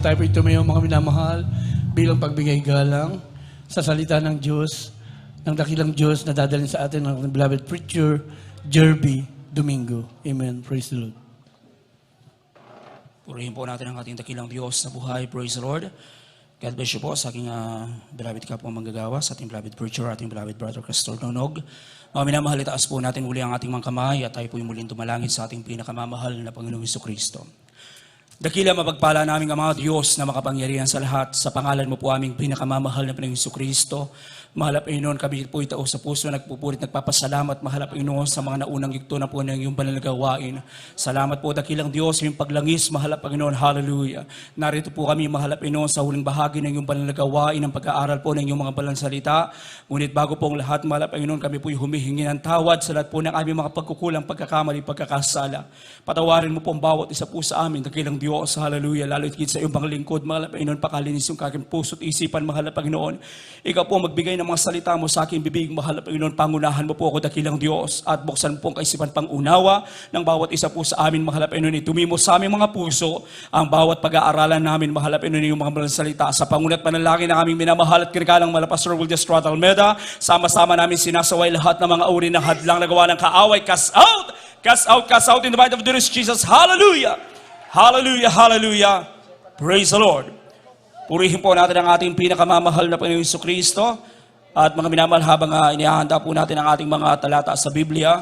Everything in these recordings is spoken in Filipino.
Tayo po tumayo mga minamahal bilang pagbigay galang sa salita ng Diyos, ng dakilang Diyos na dadalhin sa atin ng beloved preacher, Jerby Domingo. Amen. Praise the Lord. Purihin po natin ang ating dakilang Diyos na buhay. Praise the Lord. God bless you po sa aking beloved kapwa manggagawa, sa ating beloved preacher, ating beloved brother Castor Nonog. Mga minamahal, itaas po natin muli ang ating mga kamay at tayo po yung muling tumalangin sa ating pinakamamahal na Panginoong Jesucristo. Dakila mapagpala naming Ama Diyos na makapangyarihan sa lahat, sa pangalan mo po aming pinakamamahal na Panginoong Jesucristo. Mahal na Panginoon, kami po itao sa puso, nagpupurit, nagpapasalamat. Mahal na Panginoon sa mga naunang yugto na po ng iyong banal na gawain. Salamat po, dakilang Diyos, yung paglangis. Mahal na Panginoon, hallelujah. Narito po kami, mahal na Panginoon, sa huling bahagi ng iyong banal na gawain, ng pag-aaral po ng iyong mga banal na salita. Ngunit bago po ang lahat, mahal na Panginoon, kami po humihingi ng tawad sa lahat po ng aming mga pagkukulang, pagkakamali, pagkakasala. Patawarin mo po ang bawat isa po sa amin, dakilang Diyos, hallelujah. Lalo higit sa iyong mga lingkod, mahal na Panginoon, pakalinis yung kaking puso at isipan, mahal na Panginoon. Ikaw po magbigay ng mga salita mo sa aking bibig, mahal na Panginoon, pangunahan mo po ako, dakilang Diyos, at buksan po ang kaisipan pangunawa ng bawat isa po sa amin, mahal na Panginoon. Itumimo sa aming mga puso ang bawat pag-aaralan namin, mahal na Panginoon, yung mga maraming salita. Sa pangunat panalangin ng aming minamahal at kinagalang mahal na Pastor Wildes Almeda, sama-sama namin sinasaway lahat ng mga uri ng hadlang na gawa ng kaaway. Cast out! Cast out! Cast out in the might of the Lord Jesus. Hallelujah! Hallelujah! Hallelujah! Praise the Lord! Purihin po natin ang ating pinakamamahal na Panginoong Jesucristo. At mga minamahal, habang inihahanda po natin ang ating mga talata sa Biblia,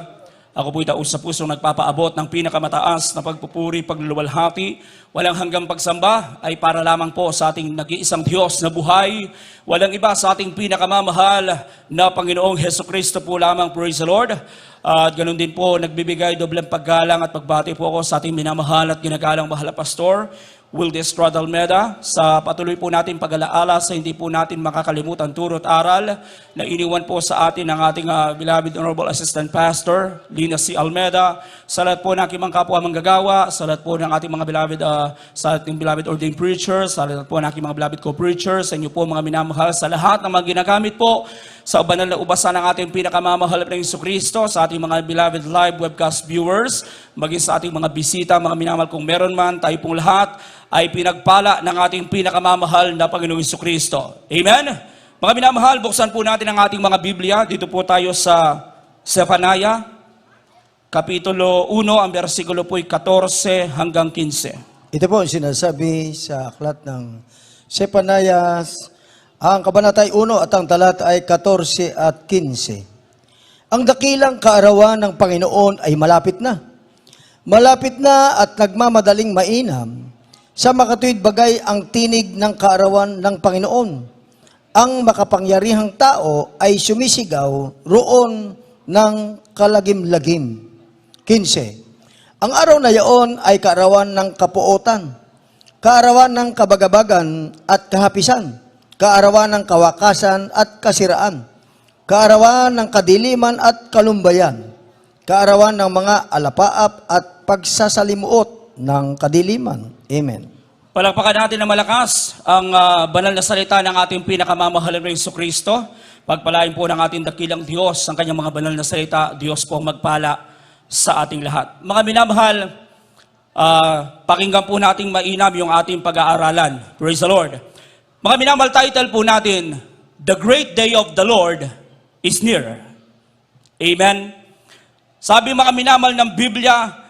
ako po itaos sa pusong nagpapaabot ng pinakamataas na pagpupuri, pagluluwalhati, walang hanggang pagsamba ay para lamang po sa ating nag-iisang Diyos na buhay, walang iba sa ating pinakamamahal na Panginoong Jesucristo po lamang. Praise the Lord. At ganun din po, nagbibigay dobleng paggalang at pagbati po ako sa ating minamahal at ginagalang mahal na Pastor Wildes Almeda, sa patuloy po natin pag-alaala sa hindi po natin makakalimutan turo at aral na iniwan po sa atin ng ating beloved Honorable Assistant Pastor Lina C. Almeda, sa lahat po ng aking mga kapwa manggagawa, sa lahat po ng ating mga beloved, sa ating beloved ordained preachers, sa lahat po ng aking mga beloved co-preachers, sa inyo po mga minamahal, sa lahat ng mga ginagamit po sa banal na ubasan ng ating pinakamamahal na Jesucristo, sa ating mga beloved live webcast viewers, maging sa ating mga bisita, mga minamahal, kung meron man, tayo pong lahat ay pinagpala ng ating pinakamamahal na Panginoong Jesucristo. Amen? Mga minamahal, buksan po natin ang ating mga Biblia. Dito po tayo sa Zephaniah, Kapitulo 1, ang versikulo po ay 14 hanggang 15. Ito po ang sinasabi sa aklat ng Zephaniah, ang kabanatay 1 at ang talata ay 14 at 15. Ang dakilang kaarawan ng Panginoon ay malapit na. Malapit na at nagmamadaling mainam. Sa makatuwid bagay ang tinig ng kaarawan ng Panginoon. Ang makapangyarihang tao ay sumisigaw roon ng kalagim-lagim. 15. Ang araw na yaon ay kaarawan ng kapuotan, kaarawan ng kabagabagan at kahapisan, kaarawan ng kawakasan at kasiraan, kaarawan ng kadiliman at kalumbayan, kaarawan ng mga alapaap at pagsasalimuot ng kadiliman. Amen. Palakpakan natin na malakas ang banal na salita ng ating pinakamamahal na Jesucristo. Pagpalain po ng ating dakilang Diyos ang kanyang mga banal na salita. Diyos po ang magpala sa ating lahat. Mga minamahal, pakinggan po nating mainam yung ating pag-aaralan. Praise the Lord. Mga minamahal, title po natin, The Great Day of the Lord is Near. Amen. Sabi mga minamahal ng Biblia,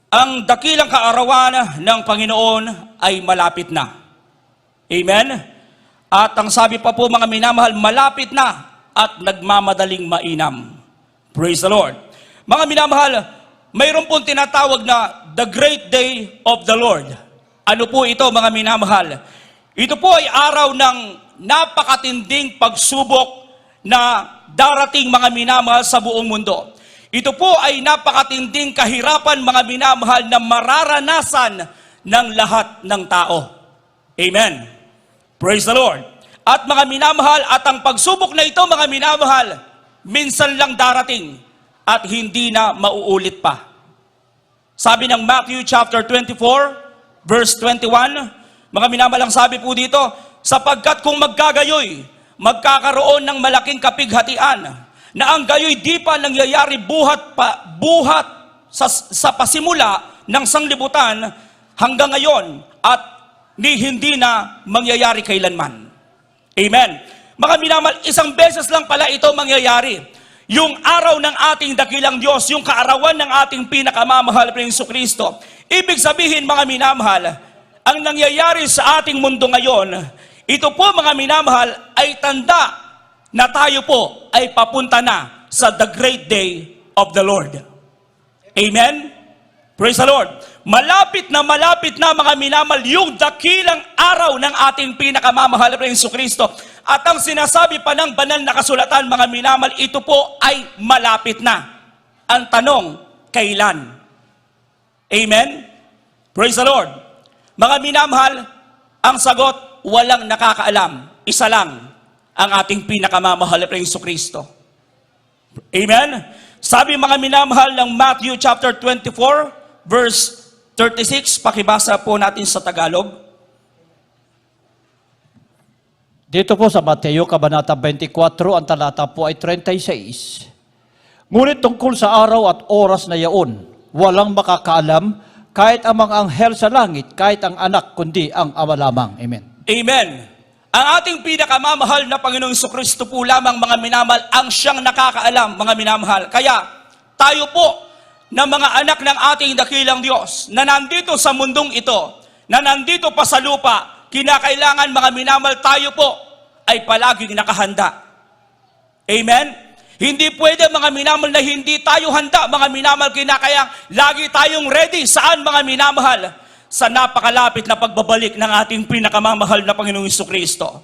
ang dakilang kaarawan ng Panginoon ay malapit na. Amen? At ang sabi pa po mga minamahal, malapit na at nagmamadaling mainam. Praise the Lord. Mga minamahal, mayroon pong tinatawag na the great day of the Lord. Ano po ito mga minamahal? Ito po ay araw ng napakatinding pagsubok na darating mga minamahal sa buong mundo. Ito po ay napakatinding kahirapan mga minamahal na mararanasan ng lahat ng tao. Amen. Praise the Lord. At mga minamahal, at ang pagsubok na ito mga minamahal, minsan lang darating at hindi na mauulit pa. Sabi ng Matthew chapter 24, verse 21, mga minamahal, ang sabi po dito, sapagkat kung magkagayoy, magkakaroon ng malaking kapighatian, na ang gayoy di pa nangyayari buhat sa pasimula ng sanglibutan hanggang ngayon, at ni hindi na mangyayari kailanman. Amen. Mga minamahal, isang beses lang pala ito mangyayari. Yung araw ng ating dakilang Diyos, yung kaarawan ng ating pinakamamahal na Jesucristo. Ibig sabihin, mga minamahal, ang nangyayari sa ating mundo ngayon, ito po mga minamahal ay tanda na tayo po ay papunta na sa the great day of the Lord. Amen? Praise the Lord. Malapit na mga minamahal yung dakilang araw ng ating pinakamamahal na Jesucristo. At ang sinasabi pa ng banal na kasulatan, mga minamahal, ito po ay malapit na. Ang tanong, kailan? Amen? Praise the Lord. Mga minamahal, ang sagot, walang nakakaalam. Isa lang ang ating pinakamamahal na Jesucristo. Amen? Sabi mga minamahal ng Matthew chapter 24, verse 36, pakibasa po natin sa Tagalog. Dito po sa Mateo, Kabanata 24, ang talata po ay 36. Ngunit tungkol sa araw at oras na yaon, walang makakaalam, kahit ang mga anghel sa langit, kahit ang anak, kundi ang Ama lamang. Amen. Amen. Ang ating pinakamamahal na Panginoong Jesucristo po lamang, mga minamahal, ang siyang nakakaalam, mga minamahal. Kaya tayo po na mga anak ng ating dakilang Diyos, na nandito sa mundong ito, na nandito pa sa lupa, kinakailangan mga minamahal tayo po ay palaging nakahanda. Amen? Hindi pwede mga minamahal na hindi tayo handa, mga minamahal, kinakaya lagi tayong ready. Saan mga minamahal? Sa napakalapit na pagbabalik ng ating pinakamamahal na Panginoong Jesucristo.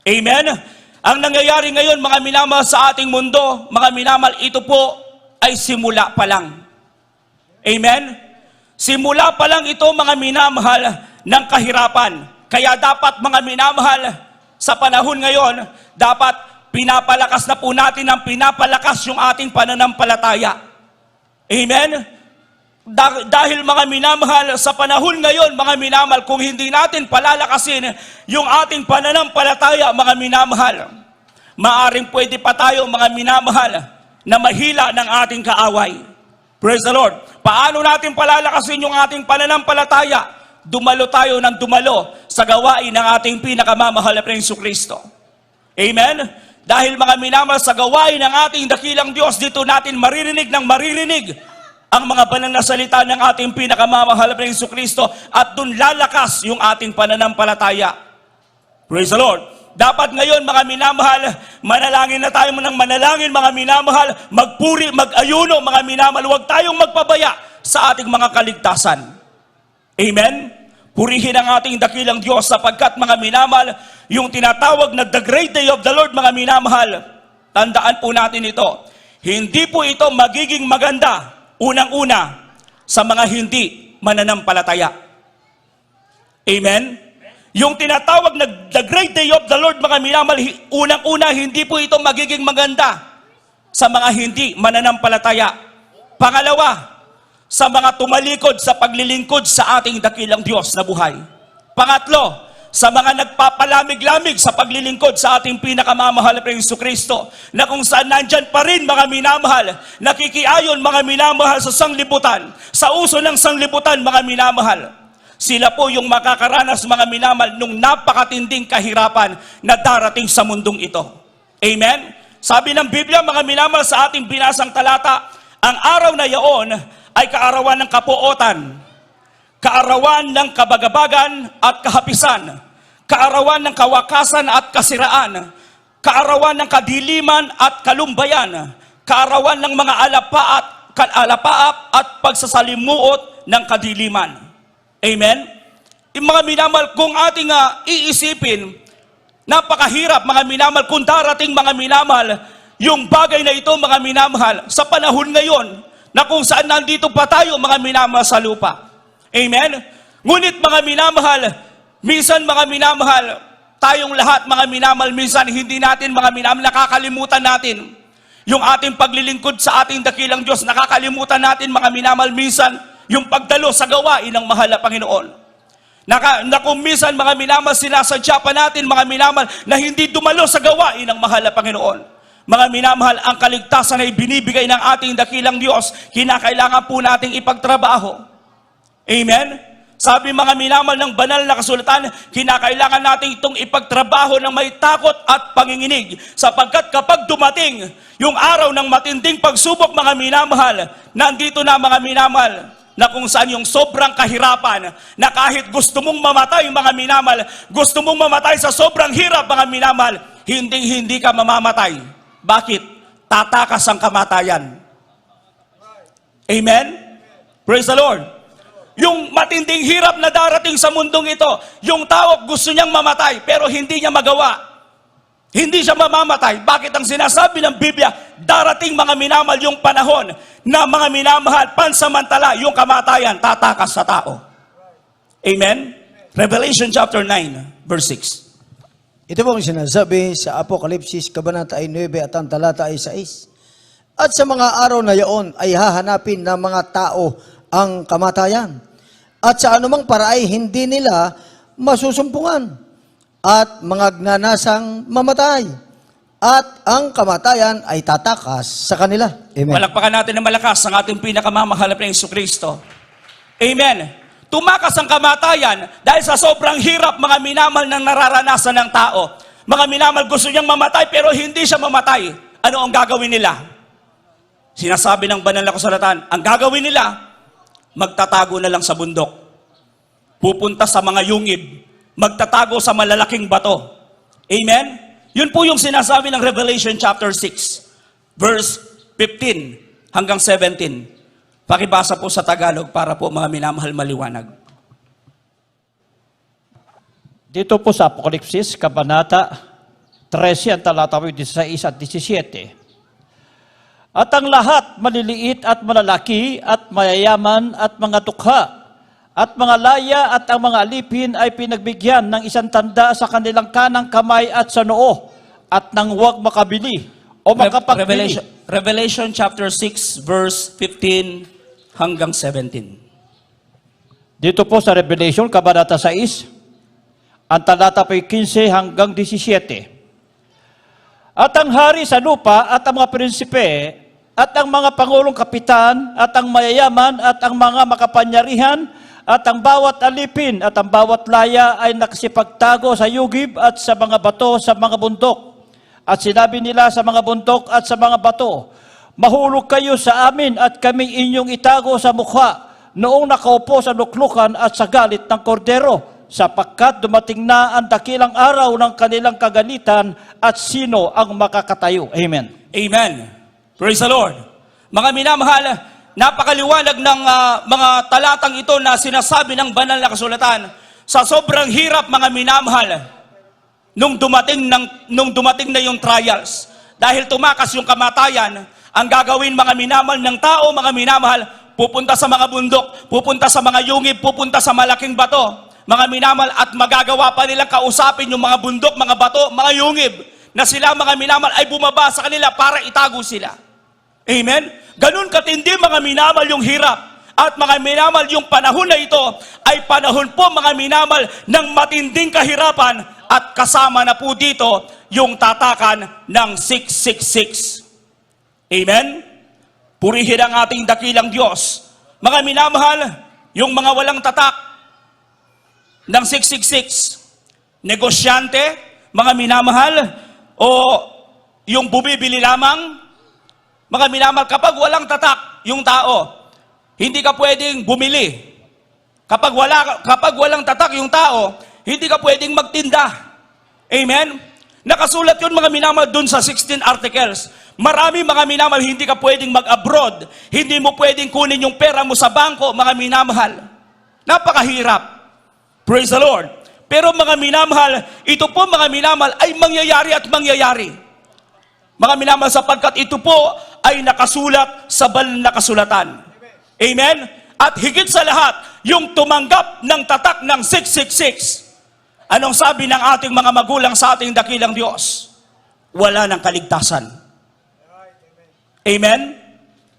Amen? Ang nangyayari ngayon mga minamahal sa ating mundo, mga minamahal, ito po ay simula pa lang. Amen? Simula pa lang ito mga minamahal ng kahirapan. Kaya dapat mga minamahal sa panahon ngayon, dapat pinapalakas na po natin ang pinapalakas yung ating pananampalataya. Amen? Dahil mga minamahal, sa panahon ngayon, mga minamahal, kung hindi natin palalakasin yung ating pananampalataya, mga minamahal, maaring pwede pa tayo, mga minamahal, na mahila ng ating kaaway. Praise the Lord. Paano natin palalakasin yung ating pananampalataya? Dumalo tayo ng dumalo sa gawain ng ating pinakamamahal na Jesucristo. Amen? Dahil mga minamahal, sa gawain ng ating dakilang Diyos, dito natin maririnig ng maririnig ang mga banal na salita ng ating pinakamamahal na Jesucristo at dun lalakas yung ating pananampalataya. Praise the Lord. Dapat ngayon mga minamahal, manalangin na tayo ng manalangin mga minamahal, magpuri, mag-ayuno mga minamahal, huwag tayong magpabaya sa ating mga kaligtasan. Amen? Purihin ang ating dakilang Diyos sapagkat mga minamahal, yung tinatawag na the great day of the Lord mga minamahal, tandaan po natin ito, hindi po ito magiging maganda unang-una sa mga hindi mananampalataya. Amen? Yung tinatawag na the great day of the Lord, mga minamahal, unang-una, hindi po ito magiging maganda sa mga hindi mananampalataya. Pangalawa, sa mga tumalikod sa paglilingkod sa ating dakilang Diyos na buhay. Pangatlo, sa mga nagpapalamig-lamig sa paglilingkod sa ating pinakamamahal na Jesucristo, na kung saan nandyan pa rin mga minamahal, nakikiayon mga minamahal sa sanglibutan, sa uso ng sanglibutan mga minamahal. Sila po yung makakaranas mga minamahal nung napakatinding kahirapan na darating sa mundong ito. Amen? Sabi ng Biblia mga minamahal sa ating binasang talata, ang araw na yaon ay kaarawan ng kapuotan, kaarawan ng kabagabagan at kahapisan, kaarawan ng kawakasan at kasiraan, kaarawan ng kadiliman at kalumbayan, kaarawan ng mga alapaap at pagsasalimuot ng kadiliman. Amen? Yung mga minamahal, kung ating iisipin, napakahirap mga minamahal, kung darating mga minamahal, yung bagay na ito mga minamahal, sa panahon ngayon, na kung saan nandito pa tayo mga minamahal sa lupa. Amen? Ngunit mga minamahal, minsan mga minamahal, tayong lahat mga minamahal, minsan hindi natin mga minamahal, nakakalimutan natin yung ating paglilingkod sa ating dakilang Diyos. Nakakalimutan natin mga minamahal, minsan yung pagdalo sa gawain ng mahal na Panginoon. Na kung minsan mga minamahal, sinasadya pa natin mga minamahal na hindi dumalo sa gawain ng mahal na Panginoon. Mga minamahal, ang kaligtasan ay binibigay ng ating dakilang Diyos. Kinakailangan po nating ipagtrabaho. Amen? Sabi mga minamahal ng banal na kasulatan, kinakailangan natin itong ipagtrabaho ng may takot at panginginig. Sapagkat kapag dumating yung araw ng matinding pagsubok mga minamahal, nandito na mga minamahal, na kung saan yung sobrang kahirapan, na kahit gusto mong mamatay mga minamahal, gusto mong mamatay sa sobrang hirap mga minamahal, hindi ka mamamatay. Bakit? Tatakas ang kamatayan. Amen? Praise the Lord. Yung matinding hirap na darating sa mundong ito, yung tao gusto niyang mamatay, pero hindi niya magawa. Hindi siya mamamatay. Bakit ang sinasabi ng Biblia, darating mga minamahal yung panahon na mga minamahal, pansamantala, yung kamatayan, tatakas sa tao. Amen? Revelation chapter 9, verse 6. Ito po ang sinasabi sa Apokalipsis, Kabanata 9 at ang talata ay 6. At sa mga araw na yaon ay hahanapin ng mga tao ang kamatayan. At sa anumang paraay hindi nila masusumpungan. At mga gnanasang mamatay. At ang kamatayan ay tatakas sa kanila. Amen. Palakpakan natin ng malakas ang ating pinakamamahal na Jesucristo. Amen. Tumakas ang kamatayan dahil sa sobrang hirap mga minamahal ng nararanasan ng tao. Mga minamahal gusto niyang mamatay pero hindi siya mamatay. Ano ang gagawin nila? Sinasabi ng banal na kasulatan, ang gagawin nila, magtatago na lang sa bundok. Pupunta sa mga yungib. Magtatago sa malalaking bato. Amen? Yun po yung sinasabi ng Revelation chapter 6, verse 15 hanggang 17. Pakibasa po sa Tagalog para po mga minamahal maliwanag. Dito po sa Apokalipsis, Kabanata 13, ang talata 16 at 17. At ang lahat, maliliit at malalaki, at mayayaman, at mga tukha, at mga laya, at ang mga alipin ay pinagbigyan ng isang tanda sa kanilang kanang kamay at sa noo, at nang huwag makabili o makapagbili. Revelation chapter 6, verse 15 hanggang 17. Dito po sa Revelation, Kabanata 6, ang talata po 15 hanggang 17. At ang hari sa lupa at ang mga prinsipe at ang mga pangulong kapitan at ang mayayaman at ang mga makapanyarihan at ang bawat alipin at ang bawat laya ay nakasipagtago sa yugib at sa mga bato sa mga bundok. At sinabi nila sa mga bundok at sa mga bato, mahulog kayo sa amin at kami inyong itago sa mukha noong nakaupo sa luklukan at sa galit ng kordero, sapagkat dumating na ang dakilang araw ng kanilang kagalitan at sino ang makakatayo. Amen. Amen. Praise the Lord. Mga minamahal, napakaliwanag ng mga talatang ito na sinasabi ng banal na kasulatan. Sa sobrang hirap mga minamahal, nung dumating na yung trials, dahil tumakas yung kamatayan, ang gagawin mga minamahal ng tao, mga minamahal, pupunta sa mga bundok, pupunta sa mga yungib, pupunta sa malaking bato, mga minamahal, at magagawa pa nilang kausapin yung mga bundok, mga bato, mga yungib, na sila mga minamahal ay bumaba sa kanila para itago sila. Amen? Ganun katindi mga minamahal yung hirap. At mga minamahal, yung panahon na ito ay panahon po mga minamahal ng matinding kahirapan at kasama na po dito yung tatakan ng 666. Amen? Purihin ang ating dakilang Diyos. Mga minamahal, yung mga walang tatak ng 666, negosyante, mga minamahal, o yung bumibili lamang, mga minamahal, kapag walang tatak yung tao, hindi ka pwedeng bumili. Kapag walang tatak yung tao, hindi ka pwedeng magtinda. Amen? Nakasulat yun mga minamahal dun sa 16 articles. Marami mga minamahal, hindi ka pwedeng mag-abroad. Hindi mo pwedeng kunin yung pera mo sa bangko, mga minamahal. Napakahirap. Praise the Lord. Pero mga minamahal, ito po mga minamahal ay mangyayari at mangyayari. Mga minamahal, sapagkat ito po ay nakasulat sa banal na kasulatan. Amen? At higit sa lahat, yung tumanggap ng tatak ng 666. Anong sabi ng ating mga magulang sa ating dakilang Diyos? Wala ng kaligtasan. Amen?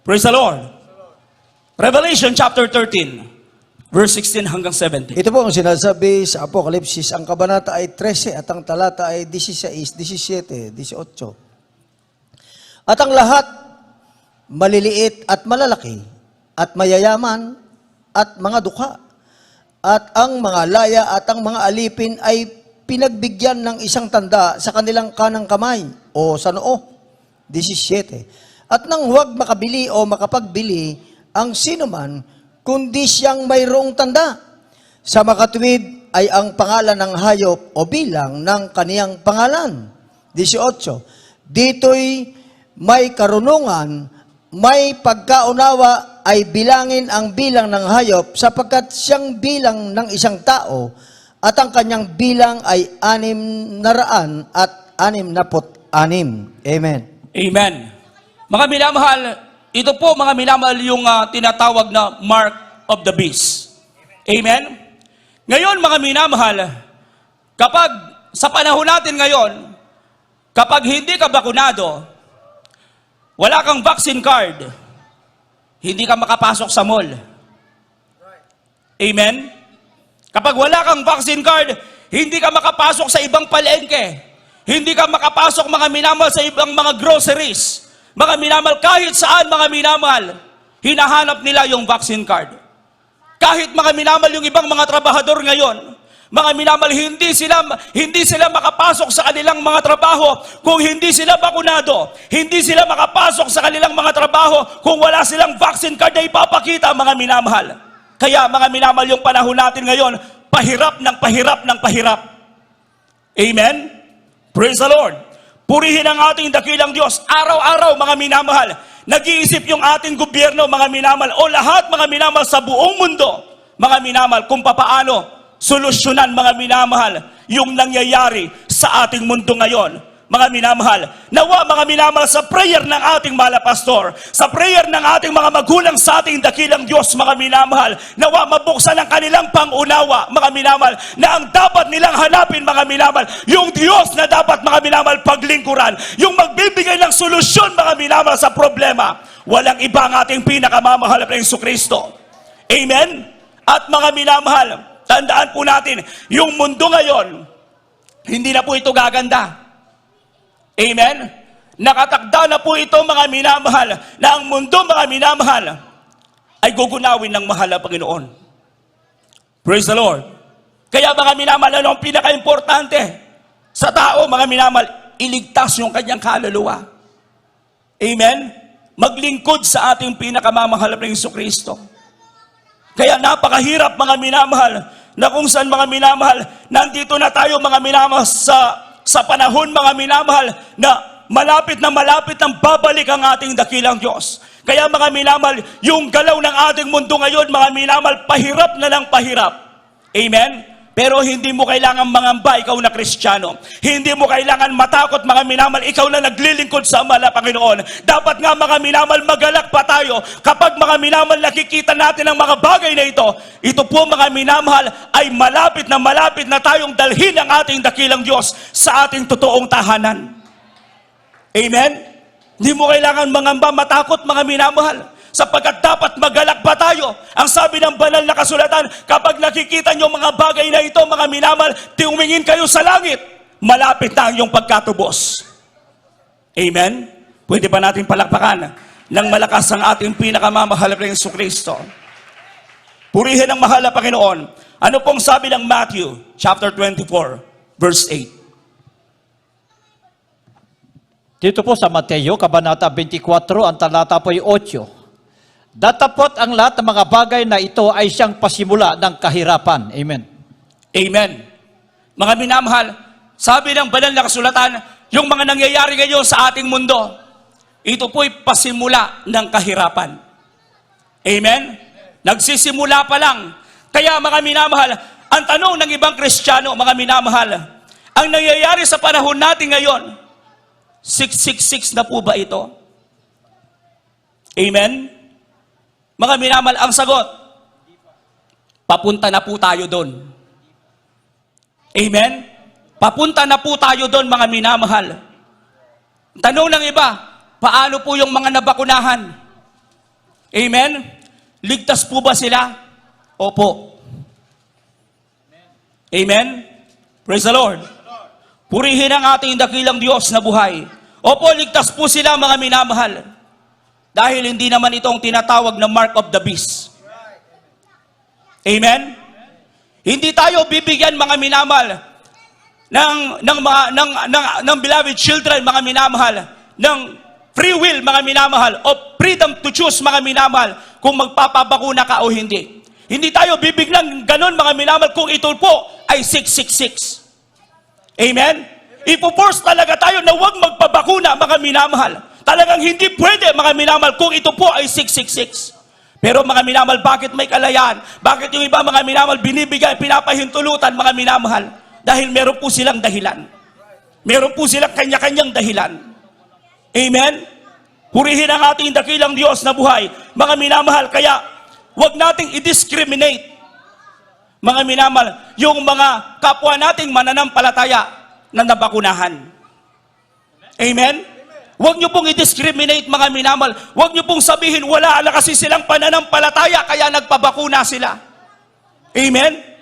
Praise the Lord. Revelation chapter 13, verse 16 hanggang 17. Ito po ang sinasabi sa Apokalipsis. Ang kabanata ay 13 at ang talata ay 16, 17, 18. At ang lahat, maliliit at malalaki, at mayayaman, at mga dukha, at ang mga laya at ang mga alipin ay pinagbigyan ng isang tanda sa kanilang kanang kamay o sa noo. 17. At nang huwag makabili o makapagbili ang sinuman, kundi siyang mayroong tanda. Sa makatuwid ay ang pangalan ng hayop o bilang ng kaniyang pangalan. 18. Dito'y may karunungan, may pagkaunawa ay bilangin ang bilang ng hayop sapagkat siyang bilang ng isang tao at ang kanyang bilang ay 666. Amen. Amen. Mga minamahal, ito po mga minamahal yung tinatawag na mark of the beast. Amen? Ngayon mga minamahal, kapag sa panahon natin ngayon, kapag hindi ka bakunado, wala kang vaccine card, hindi ka makapasok sa mall. Amen? Kapag wala kang vaccine card, hindi ka makapasok sa ibang palengke. Hindi ka makapasok mga minamahal sa ibang mga groceries. Mga minamahal, kahit saan mga minamahal, hinahanap nila yung vaccine card. Kahit mga minamahal yung ibang mga trabahador ngayon, mga minamahal, hindi sila makapasok sa kanilang mga trabaho kung hindi sila bakunado. Hindi sila makapasok sa kanilang mga trabaho kung wala silang vaccine card na ipapakita, mga minamahal. Kaya mga minamahal, yung panahon natin ngayon, pahirap ng pahirap ng pahirap. Amen? Praise the Lord. Purihin ang ating dakilang Diyos. Araw-araw, mga minamahal, nag-iisip yung ating gobyerno, mga minamahal, o lahat, mga minamahal, sa buong mundo, mga minamahal, kung papaano solusyonan, mga minamahal, yung nangyayari sa ating mundo ngayon. Mga minamahal, nawa mga minamahal, sa prayer ng ating malapastor, sa prayer ng ating mga magulang sa ating dakilang Diyos, mga minamahal, nawa mabuksan ang kanilang pangunawa, mga minamahal, na ang dapat nilang hanapin, mga minamahal, yung Diyos na dapat, mga minamahal, paglingkuran, yung magbibigay ng solusyon, mga minamahal, sa problema. Walang iba ang ating pinakamamahal na Jesucristo. Amen? At mga minamahal, tandaan po natin, yung mundo ngayon, hindi na po ito gaganda. Amen? Nakatakda na po ito, mga minamahal, na ang mundo, mga minamahal, ay gugunawin ng mahal na Panginoon. Praise the Lord. Kaya mga minamahal, ano ang pinaka-importante sa tao, mga minamahal, iligtas yung kanyang kaluluwa. Amen? Maglingkod sa ating pinakamamahal na Jesucristo. Kaya napakahirap, mga minamahal, na kung saan, mga minamahal, nandito na tayo, mga minamahal, sa panahon, mga minamahal, na malapit ng babalik ang ating dakilang Diyos. Kaya mga minamahal, yung galaw ng ating mundo ngayon, mga minamahal, pahirap na lang pahirap. Amen? Pero hindi mo kailangan mangamba, ikaw na Kristiyano. Hindi mo kailangan matakot, mga minamahal, ikaw na naglilingkod sa Ama na Panginoon. Dapat nga, mga minamahal, magalak pa tayo. Kapag, mga minamahal, nakikita natin ang mga bagay na ito po, mga minamahal, ay malapit na tayong dalhin ang ating dakilang Diyos sa ating totoong tahanan. Amen? Hindi mo kailangan mangamba, matakot, mga minamahal. Sapagkat dapat magalak pa tayo. Ang sabi ng banal na kasulatan, kapag nakikita nyo mga bagay na ito, mga minamahal, tumingin kayo sa langit. Malapit na ang iyong pagkatubos. Amen? Pwede ba natin palakpakan ng malakas ang ating pinakamamahal na Jesucristo? Purihin ang mahal na Panginoon. Ano pong sabi ng Matthew chapter 24, verse 8? Dito po sa Mateo, Kabanata 24, ang talata po ay 8. Datapot ang lahat ng mga bagay na ito ay siyang pasimula ng kahirapan. Amen. Amen. Mga minamahal, sabi ng banal na kasulatan, yung mga nangyayari ngayon sa ating mundo, ito po'y pasimula ng kahirapan. Amen? Nagsisimula pa lang. Kaya mga minamahal, ang tanong ng ibang Kristiyano, mga minamahal, ang nangyayari sa panahon natin ngayon, 666 na po ba ito? Amen? Mga minamahal, ang sagot, papunta na po tayo doon. Amen? Papunta na po tayo doon, mga minamahal. Tanong ng iba, paano po yung mga nabakunahan? Amen? Ligtas po ba sila? Opo. Amen? Praise the Lord. Purihin ang ating dakilang Diyos na buhay. Opo, ligtas po sila, mga minamahal. Dahil hindi naman itong tinatawag na mark of the beast. Amen? Hindi tayo bibigyan, mga minamahal, ng beloved children, mga minamahal, ng free will, mga minamahal, o freedom to choose, mga minamahal, kung magpapabakuna ka o hindi. Hindi tayo bibigyan ganon, mga minamahal, kung ito po ay 666. Amen? Ipo-force talaga tayo na huwag magpabakuna, mga minamahal. Talagang hindi pwede, mga minamahal, kung ito po ay 666. Pero mga minamahal, bakit may kalayaan? Bakit yung iba, mga minamahal, binibigay, pinapahintulutan, mga minamahal? Dahil meron po silang dahilan. Meron po silang kanya-kanyang dahilan. Amen? Purihin ang ating dakilang Diyos na buhay. Mga minamahal, kaya huwag nating i-discriminate, mga minamahal, yung mga kapwa nating mananampalataya na nabakunahan. Amen? Huwag niyo pong i-discriminate, mga minamahal. Huwag niyo pong sabihin, wala na kasi silang pananampalataya, kaya nagpabakuna sila. Amen?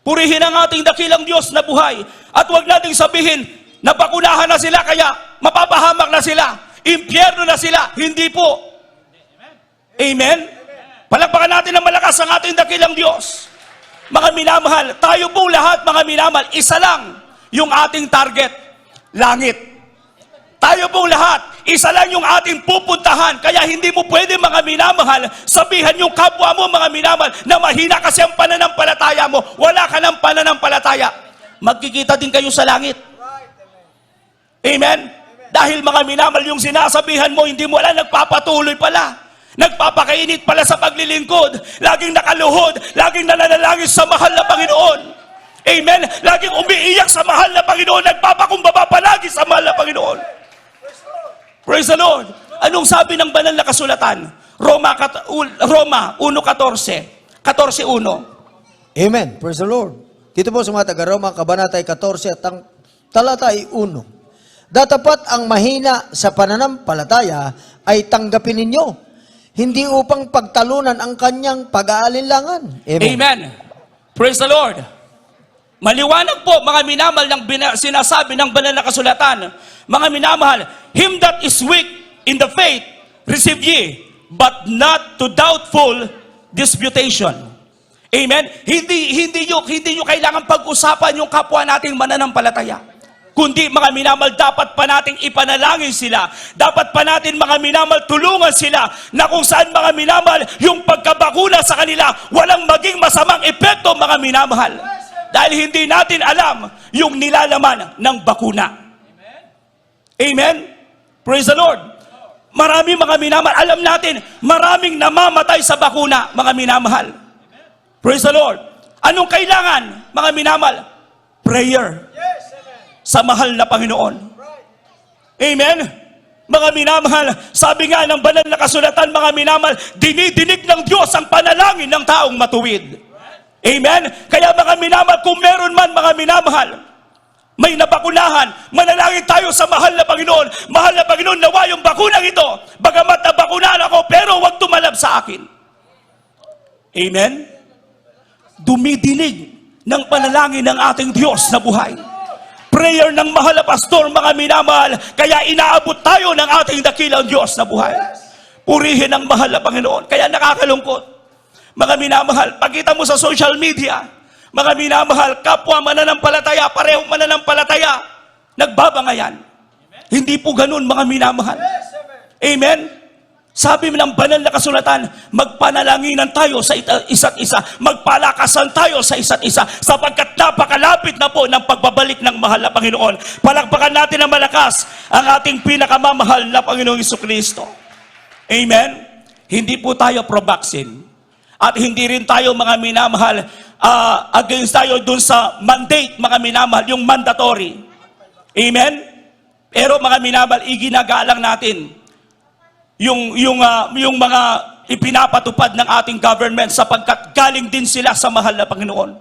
Purihin ang ating dakilang Diyos na buhay. At huwag nating sabihin, nabakunahan na sila, kaya mapapahamak na sila. Impyerno na sila. Hindi po. Amen? Palakpakan natin ng malakas ang ating dakilang Diyos. Mga minamahal, tayo po lahat, mga minamahal, isa lang yung ating target, langit. Tayo pong lahat, isa lang yung ating pupuntahan. Kaya hindi mo pwede, mga minamahal, sabihan yung kapwa mo, mga minamahal, na mahina kasi ang pananampalataya mo. Wala ka ng pananampalataya. Magkikita din kayo sa langit. Amen? Dahil, mga minamahal, yung sinasabihan mo, hindi mo alam, nagpapatuloy pala. Nagpapakainit pala sa paglilingkod. Laging nakaluhod, laging nananalangin sa mahal na Panginoon. Amen? Laging umiiyak sa mahal na Panginoon. Nagpapakumbaba palagi sa mahal na Panginoon. Praise the Lord. Anong sabi ng banal na kasulatan? Roma 1:14. 14:1. Amen. Praise the Lord. Dito po sa mga taga-Roma, Kabanata 14 at ang talata ay 1. Datapat ang mahina sa pananampalataya ay tanggapin ninyo, hindi upang pagtalunan ang kanyang pag-aalinlangan. Amen. Amen. Praise the Lord. Maliwanag po, mga minamahal, ng sinasabi ng banal na kasulatan. Mga minamahal, him that is weak in the faith, receive ye, but not to doubtful disputation. Amen? Hindi nyo kailangan pag-usapan yung kapwa nating mananampalataya. Kundi, mga minamahal, dapat pa nating ipanalangin sila. Dapat pa natin, mga minamahal, tulungan sila na kung saan, mga minamahal, yung pagkabakuna sa kanila, walang maging masamang epekto, mga minamahal. Dahil hindi natin alam yung nilalaman ng bakuna. Amen? Praise the Lord. Marami, mga minamahal, alam natin, maraming namamatay sa bakuna, mga minamahal. Praise the Lord. Anong kailangan, mga minamahal? Prayer. Sa mahal na Panginoon. Amen? Mga minamahal, sabi nga ng banal na kasulatan, mga minamahal, dinidinig ng Diyos ang panalangin ng taong matuwid. Amen? Kaya, mga minamahal, kung meron man, mga minamahal, may nabakunahan, manalangin tayo sa mahal na Panginoon. Mahal na Panginoon, nawa yung bakunang ito. Bagamat nabakunahan ako, pero huwag tumalab sa akin. Amen? Dumidinig ng panalangin ng ating Diyos na buhay. Prayer ng mahal na pastor, mga minamahal, kaya inaabot tayo ng ating dakilang Diyos na buhay. Purihin ang mahal na Panginoon. Kaya nakakalungkot. Mga minamahal, pagkita mo sa social media, mga minamahal, kapwa mananampalataya, parehong mananampalataya, nagbabangayan. Hindi po ganun, mga minamahal. Amen? Sabi ng banal na kasulatan, magpanalanginan tayo sa isa't isa, magpalakasan tayo sa isa't isa, sapagkat napakalapit na po ng pagbabalik ng mahal na Panginoon. Palakpakan natin ng malakas ang ating pinakamamahal na Panginoong Jesucristo. Amen? Hindi po tayo pro-vaccine. At hindi rin tayo, mga minamahal, against tayo dun sa mandate, mga minamahal, yung mandatory. Amen? Pero, mga minamahal, iginagalang natin yung mga ipinapatupad ng ating government sapagkat galing din sila sa mahal na Panginoon.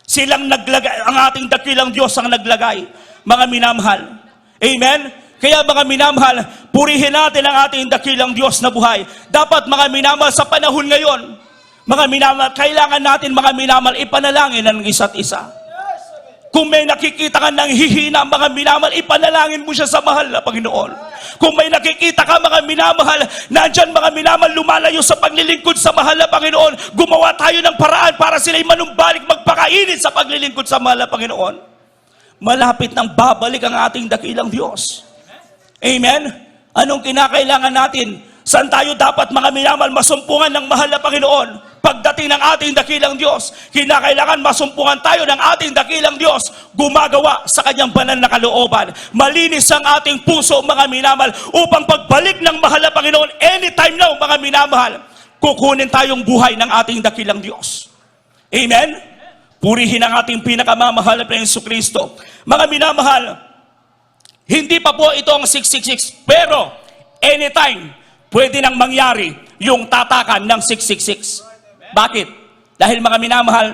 Silang naglagay, ang ating dakilang Diyos ang naglagay, mga minamahal. Amen? Kaya, mga minamahal, purihin natin ang ating dakilang Diyos na buhay. Dapat, mga minamahal, sa panahon ngayon, mga minamahal, kailangan natin, mga minamahal, ipanalangin ng isa't isa. Kung may nakikita ka ng hihina, mga minamahal, ipanalangin mo siya sa mahal na Panginoon. Kung may nakikita ka, mga minamahal, nandyan mga minamahal, lumalayo sa paglilingkod sa mahal na Panginoon, gumawa tayo ng paraan para sila'y manumbalik, magpakainit sa paglilingkod sa mahal na Panginoon. Malapit nang babalik ang ating dakilang Diyos. Amen? Anong kinakailangan natin? Saan tayo dapat, mga minamahal, masumpungan ng mahal na Panginoon? Pagdating ng ating dakilang Diyos, kinakailangan masumpungan tayo ng ating dakilang Diyos, gumagawa sa kanyang banal na kalooban. Malinis ang ating puso, mga minamahal, upang pagbalik ng mahal na Panginoon, anytime now, mga minamahal, kukunin tayong buhay ng ating dakilang Diyos. Amen? Purihin ang ating pinakamamahal na Jesucristo. Mga minamahal, hindi pa po ito ang 666, pero anytime, pwede nang mangyari yung tatakan ng 666. Bakit? Dahil mga minamahal,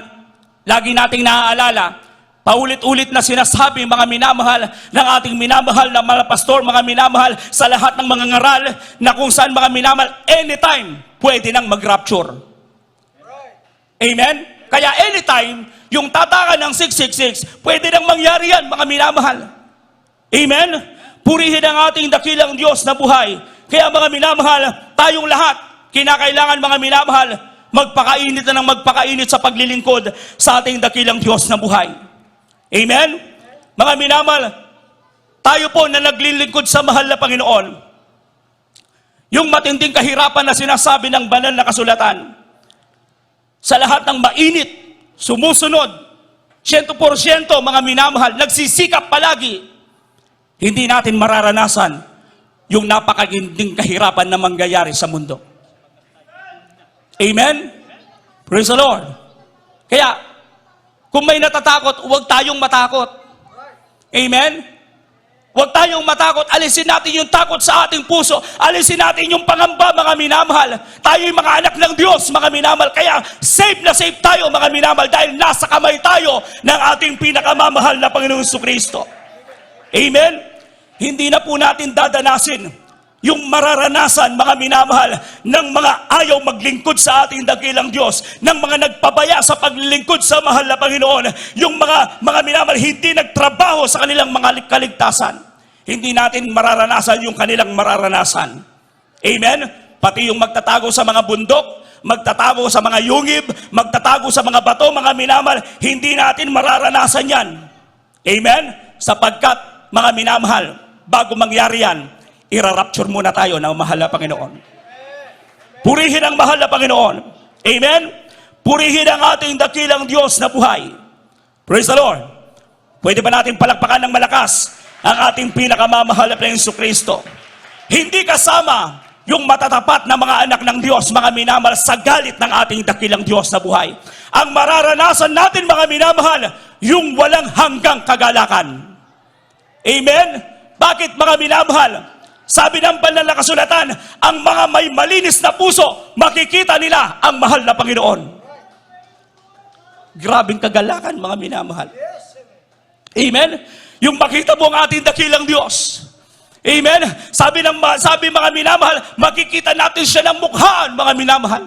lagi nating naaalala, paulit-ulit na sinasabi, mga minamahal, ng ating minamahal na mga pastor, mga minamahal, sa lahat ng mga ngaral, na kung saan, mga minamahal, anytime, pwede nang mag-rapture. Amen? Kaya anytime, yung tatakan ng 666, pwede nang mangyari yan, mga minamahal. Amen? Purihin ang ating dakilang Diyos na buhay. Kaya mga minamahal, tayong lahat, kinakailangan, mga minamahal, magpakainit na ng magpakainit sa paglilingkod sa ating dakilang Diyos na buhay. Amen? Mga minamahal, tayo po na naglilingkod sa mahal na Panginoon, yung matinding kahirapan na sinasabi ng banal na kasulatan, sa lahat ng mainit, sumusunod, 100%, mga minamahal, nagsisikap palagi, hindi natin mararanasan yung napakaginding kahirapan na mangyayari sa mundo. Amen? Praise the Lord. Kaya, kung may natatakot, huwag tayong matakot. Amen? Huwag tayong matakot. Alisin natin yung takot sa ating puso. Alisin natin yung pangamba, mga minamahal. Tayo'y mga anak ng Diyos, mga minamahal. Kaya, safe na safe tayo, mga minamahal, dahil nasa kamay tayo ng ating pinakamamahal na Panginoong Jesucristo. Amen? Hindi na po natin dadanasin yung mararanasan, mga minamahal, ng mga ayaw maglingkod sa ating dakilang Diyos, ng mga nagpabaya sa paglilingkod sa mahal na Panginoon, yung mga minamahal, hindi nagtrabaho sa kanilang mga kaligtasan. Hindi natin mararanasan yung kanilang mararanasan. Amen? Pati yung magtatago sa mga bundok, magtatago sa mga yungib, magtatago sa mga bato, mga minamahal, hindi natin mararanasan yan. Amen? Sapagkat, mga minamahal, bago mangyari yan, irarapture muna tayo ng mahal na Panginoon. Purihin ang mahal na Panginoon. Amen? Purihin ang ating dakilang Diyos na buhay. Praise the Lord. Pwede ba natin palakpakan ng malakas ang ating pinakamamahal na Jesucristo? Hindi kasama yung matatapat na mga anak ng Diyos, mga minamahal, sa galit ng ating dakilang Diyos na buhay. Ang mararanasan natin, mga minamahal, yung walang hanggang kagalakan. Amen? Bakit, mga minamahal? Sabi ng banal na kasulatan, ang mga may malinis na puso, makikita nila ang mahal na Panginoon. Grabing kagalakan, mga minamahal. Amen? Yung makita mo ang ating dakilang Diyos. Amen? Sabi mga minamahal, makikita natin siya ng mukhaan, mga minamahal.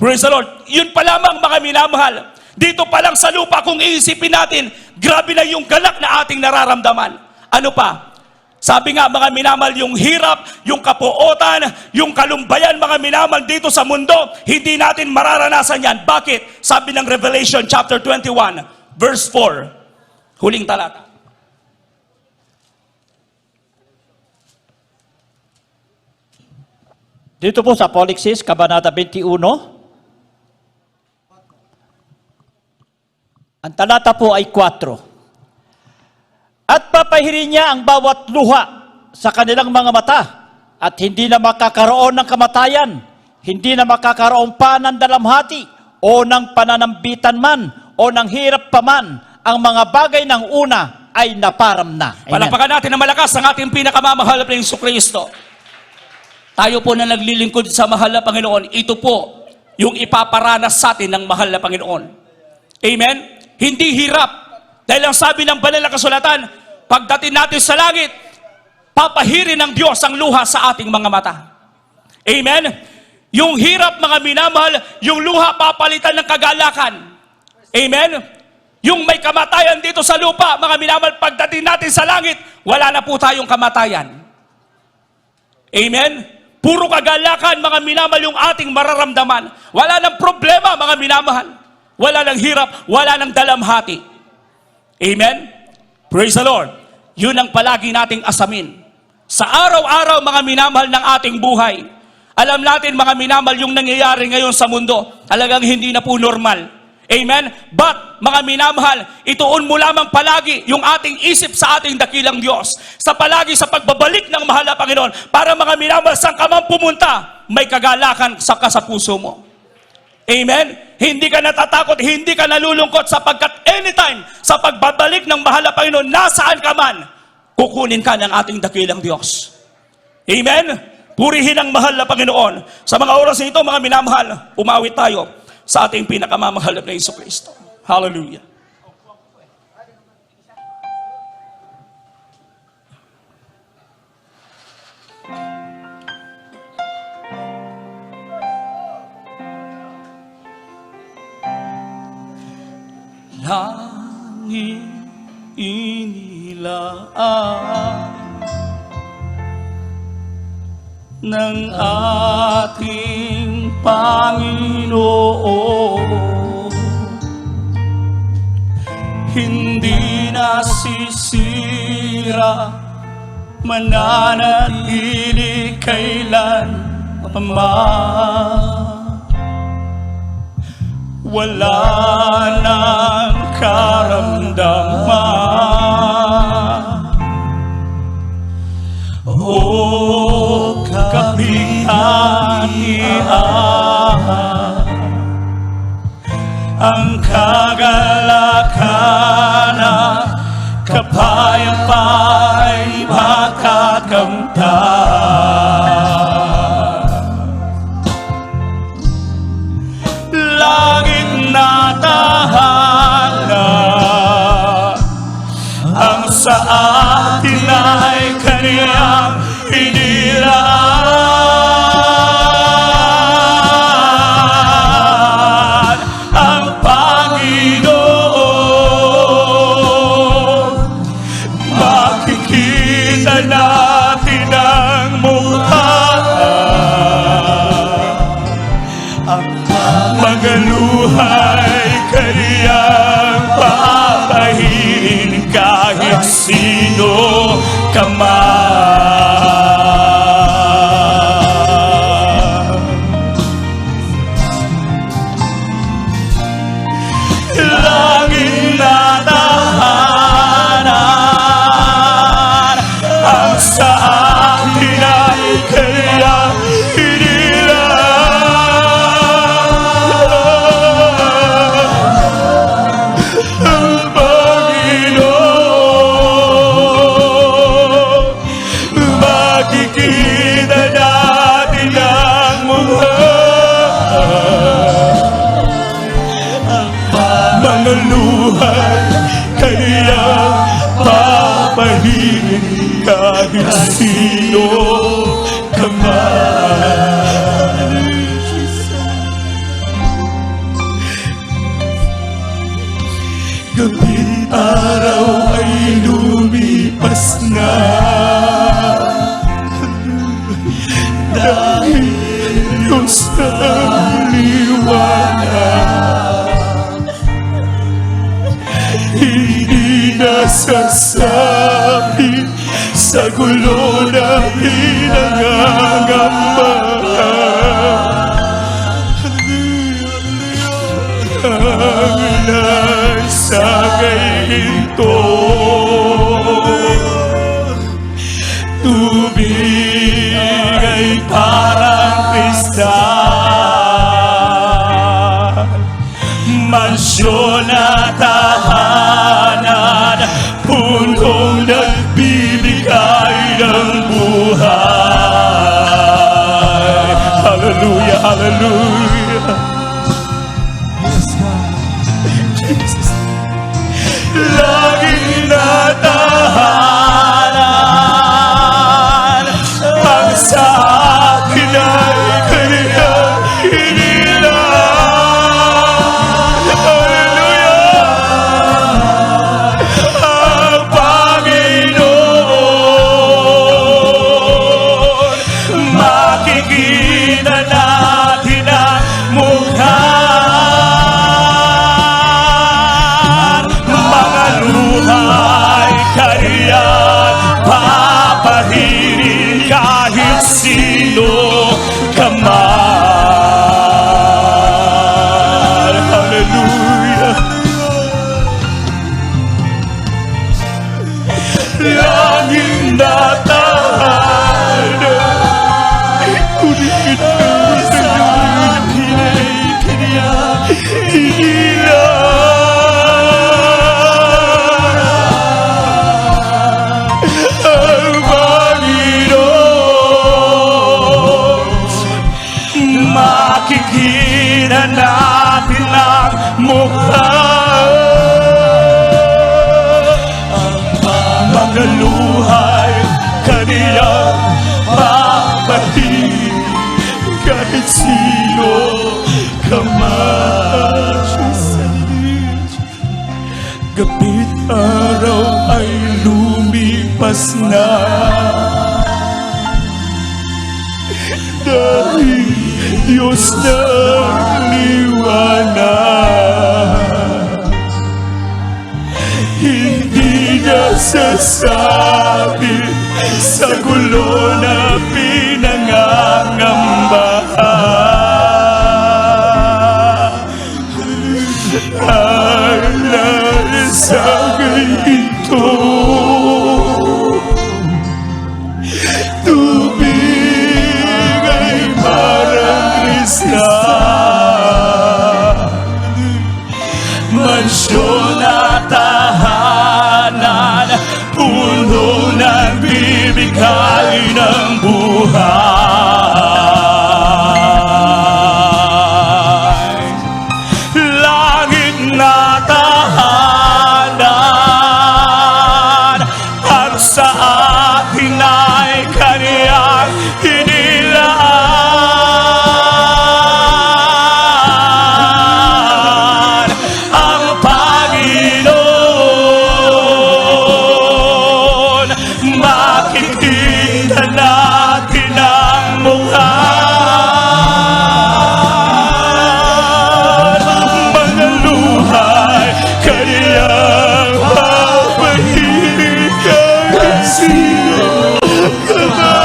Praise the Lord. Yun pa lamang, mga minamahal. Dito pa lang sa lupa, kung iisipin natin, grabe na yung galak na ating nararamdaman. Ano pa? Sabi nga, mga minamahal, yung hirap, yung kapuotan, yung kalumbayan, mga minamahal, dito sa mundo, hindi natin mararanasan yan. Bakit? Sabi ng Revelation chapter 21, verse 4, huling talata. Dito po sa Apolixis, Kabanata 21, ang talata po ay 4. At papahirin niya ang bawat luha sa kanilang mga mata at hindi na makakaroon ng kamatayan, hindi na makakaroon pa ng dalamhati o ng pananambitan man o ng hirap pa man. Ang mga bagay ng una ay naparam na. Amen. Palakpakan natin ng malakas ang ating pinakamamahal na Jesucristo. Tayo po na naglilingkod sa mahal na Panginoon, ito po yung ipaparanas sa atin ng mahal na Panginoon. Amen? Hindi hirap. Dahil ang sabi ng banal na kasulatan, pagdating natin sa langit, papahirin ng Diyos ang luha sa ating mga mata. Amen? Yung hirap, mga minamahal, yung luha papalitan ng kagalakan. Amen? Yung may kamatayan dito sa lupa, mga minamahal, pagdating natin sa langit, wala na po tayong kamatayan. Amen? Puro kagalakan, mga minamahal, yung ating mararamdaman. Wala nang problema, mga minamahal. Wala nang hirap, wala nang dalamhati. Amen? Praise the Lord. Yun ang palagi nating asamin. Sa araw-araw, mga minamahal ng ating buhay, alam natin, mga minamahal, yung nangyayari ngayon sa mundo, talagang hindi na po normal. Amen? But, mga minamahal, ituon mo lamang palagi yung ating isip sa ating dakilang Diyos. Sa palagi sa pagbabalik ng mahal na Panginoon, para mga minamahal, saan ka man pumunta, may kagalakan sa puso mo. Amen? Hindi ka natatakot, hindi ka nalulungkot sapagkat anytime sa pagbabalik ng mahal na Panginoon, nasaan ka man, kukunin ka ng ating dakilang Diyos. Amen? Purihin ang mahal na Panginoon. Sa mga oras nito, mga minamahal, umawit tayo sa ating pinakamamahal na Jesucristo. Hallelujah. Langit inilaan ng ating Panginoon, hindi nasisira, mananatili kailan wala nang karamdaman. O kapighatian, ang kagalakan at kapayapaan makakamtan. Langit na tahanan, ang sa atin ay kaniyang inilaan. Ang Panginoon, makikita natin ang mukha. Ang mga luhay kaniyang papahirin kahit sino ka man. Langit na tahanan, ang sa atin ay kaniyang kahit sino ka man. Gabi't araw ay lumipas na, dahil Diyos ng liwanag, hindi nasasabi sa gulo na pinangangamba. Ang nagsagay ito, tubig ay parang kristal, mansyon na tahanan, punong nagbibigay ng buhay. Hallelujah, hallelujah. Yes, God. Jesus. Laging natahanan, ang sa akin ay kaniyang inilaan. Hallelujah. langit na tahanan. Ngunit sa akin ay kanyang inilaan. Ang Panginoon, makikita natin ang mukha. Mga luhay kaniyang papatid, kahit sino ka man. Gabit araw ay lumipas na, dahil Diyos na liwanag. Hindi niya sasabi sa gulo na pinangangambahan. Alal sa ganito, tubig ay parang kristal, mansyon at tahanan, puno ng bibigay ng buhay. Langit na tahanan, ang sa atin ay kaniyang inilaan. Ang Panginoon, makikita natin ang mukha. Mga luhay kaniyang papahilig, kahit sino ka man.